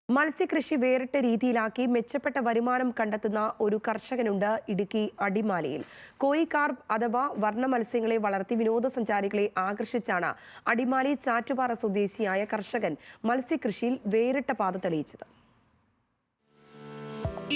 മത്സ്യകൃഷി വേറിട്ട രീതിയിലാക്കി മെച്ചപ്പെട്ട വരുമാനം കണ്ടെത്തുന്ന ഒരു കർഷകനുണ്ട് ഇടുക്കി അടിമാലിയിൽ. കോയി കാർപ്പ് അഥവാ വർണ്ണ മത്സ്യങ്ങളെ വളർത്തി വിനോദസഞ്ചാരികളെ ആകർഷിച്ചാണ് അടിമാലി ചാറ്റുപാറ സ്വദേശിയായ കർഷകൻ മത്സ്യകൃഷിയിൽ വേറിട്ട പാത തെളിയിച്ചത്.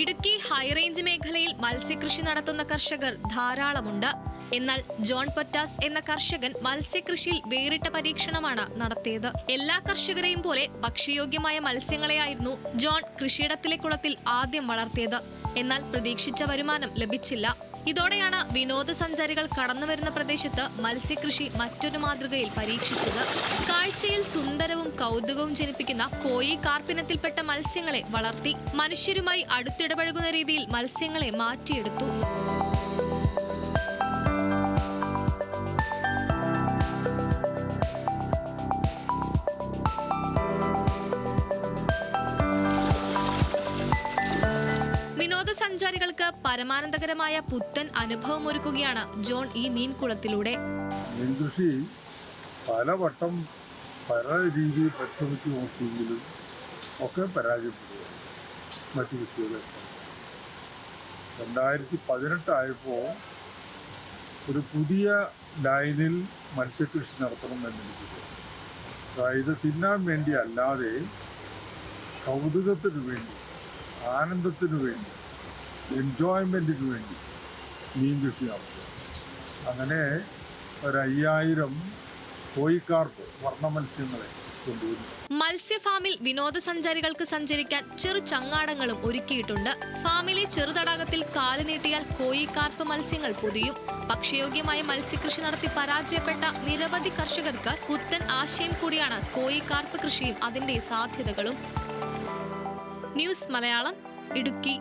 ഇടുക്കി ഹൈറേഞ്ച് മേഖലയിൽ മത്സ്യകൃഷി നടത്തുന്ന കർഷകർ ധാരാളമുണ്ട്. എന്നാൽ ജോൺ പൊറ്റാസ് എന്ന കർഷകൻ മത്സ്യകൃഷിയിൽ വേറിട്ട പരീക്ഷണമാണ് നടത്തിയത്. എല്ലാ കർഷകരെയും പോലെ ഭക്ഷ്യയോഗ്യമായ മത്സ്യങ്ങളെയായിരുന്നു ജോൺ കൃഷിയിടത്തിലെ കുളത്തിൽ ആദ്യം വളർത്തിയത്. എന്നാൽ പ്രതീക്ഷിച്ച വരുമാനം ലഭിച്ചില്ല. ഇതോടെയാണ് വിനോദസഞ്ചാരികൾ കടന്നുവരുന്ന പ്രദേശത്ത് മത്സ്യകൃഷി മറ്റൊരു മാതൃകയിൽ പരീക്ഷിച്ചത്. കാഴ്ചയിൽ സുന്ദരവും കൗതുകവും ജനിപ്പിക്കുന്ന കോയി കാർപ്പിനത്തിൽപ്പെട്ട മത്സ്യങ്ങളെ വളർത്തി മനുഷ്യരുമായി അടുത്തിടപഴകുന്ന രീതിയിൽ മത്സ്യങ്ങളെ മാറ്റിയെടുത്തു. വിനോദസഞ്ചാരികൾക്ക് പരമാനന്ദകരമായ പുത്തൻ അനുഭവം ഒരുക്കുകയാണ് ജോൺ ഈ മീൻകുളത്തിലൂടെ. മീൻകൃഷി പലവട്ടം പല രീതിയിൽ പരിശ്രമിച്ചു നോക്കിയെങ്കിലും ഒക്കെ പരാജയപ്പെടുക. മറ്റു കൃഷികളെ 2018 ആയപ്പോൾ ഒരു പുതിയ ലൈനിൽ മത്സ്യകൃഷി നടത്തണം എന്നെനിക്ക്. അതായത് തിന്നാൻ വേണ്ടി അല്ലാതെ കൗതുകത്തിന് വേണ്ടി, ആനന്ദത്തിന് വേണ്ടി, എൻജോയ്മെൻറ്റിന് വേണ്ടി മീൻ കൃഷി നടത്തുക. അങ്ങനെ 5000 കോയിക്കാർപ്പ് വർണ്ണ മത്സ്യങ്ങളെ കൊണ്ടുവരും. മത്സ്യഫാമിൽ വിനോദസഞ്ചാരികൾക്ക് സഞ്ചരിക്കാൻ ചെറു ചങ്ങാടങ്ങളും ഒരുക്കിയിട്ടുണ്ട്. ഫാമിലെ ചെറുതടാകത്തിൽ കാല് നീട്ടിയാൽ കോയിക്കാർപ്പ് മത്സ്യങ്ങൾ പൊതിയും. ഭക്ഷ്യയോഗ്യമായ മത്സ്യകൃഷി നടത്തി പരാജയപ്പെട്ട നിരവധി കർഷകർക്ക് പുത്തൻ ആശയം കൂടിയാണ് കോയിക്കാർപ്പ് കൃഷിയും അതിന്റെ സാധ്യതകളും. ന്യൂസ് മലയാളം, ഇടുക്കി.